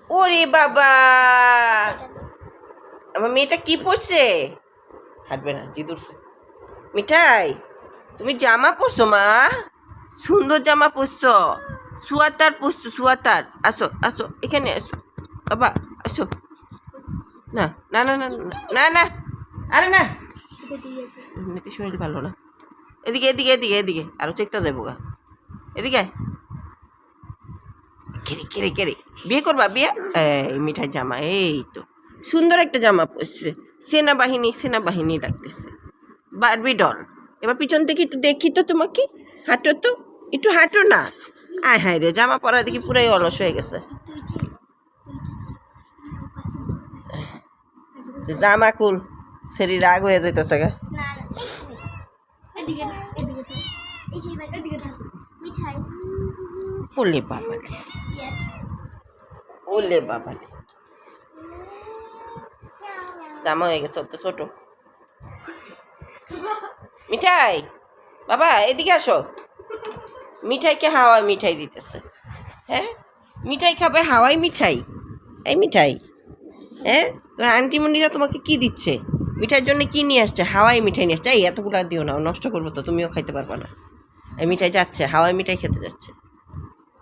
ওরে বাবা, আমার মেয়েটা কি পরছে? হাঁটবে না, জিদ উঠছে। মিঠাই, তুমি জামা পরছো মা? সুন্দর জামা পরছো, সুয়াতার পরছো, সুয়াতার। আসো আসো, এখানে আসো বাবা, আসো। না না না না না না, আরে না, এমনিতে শরীর ভালো না। এদিকে এদিকে এদিকে এদিকে, আরো চেকটা যাবো গা। এদিকে কেরে কেরে কেরে, বিয়ে করবা বিয়ে? এই মিঠাই জামা, এই তো সুন্দর একটা জামা পরছে, সেনাবাহিনী লাগতেছে, বারবি ডল। এবার পিছন থেকে একটু দেখি তো তোমাকে, হাঁটো তো, একটু হাঁটো না। আয় হায় রে, জামা পরা দেখি পুরাই অলস হয়ে গেছে। জামা খুল, শরীর রাগ হয়ে যাইতেছে গা। ওলে বাবা, ওলে বাবা, জামা হয়ে গেছে তো ছোট। মিঠাই বাবা, এদিকে আসো। মিঠাইকে হাওয়াই মিঠাই দিতেছে। হ্যাঁ, মিঠাই খাবে, হাওয়াই মিঠাই। এই মিঠাই, হ্যাঁ, তোমার আন্টি মুন্ডিরা তোমাকে কি দিচ্ছে? মিঠাইয়ের জন্য কি নিয়ে আসছে? হাওয়াই মিঠাই নিয়ে আসছে। এই এতগুলো দিও না, নষ্ট করবো তো, তুমিও খাইতে পারবা না। এই মিঠাই যাচ্ছে, হাওয়াই মিঠাই খেতে যাচ্ছে।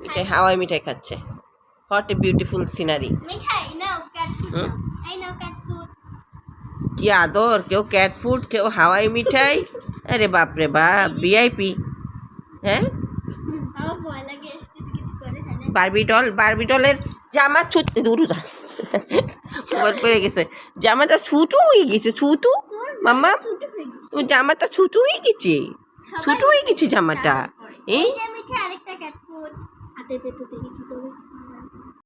মিঠাই হাওয়াই মিঠাই খাচ্ছে। What a beautiful scenery. কি আদর, কেউ ক্যাট ফুড, কেউ হাওয়াই মিঠাই। আরে বাপরে বাপ, ভিআইপি। হ্যাঁ, বারবি ডলের জামা দূর পড়ে গেছে, জামাটা ছুটু হয়ে গেছে, ছুটু মাম্মা, তোমার জামাটা ছুটু হয়ে গেছে, ছুটু হয়ে গেছে জামাটা। এই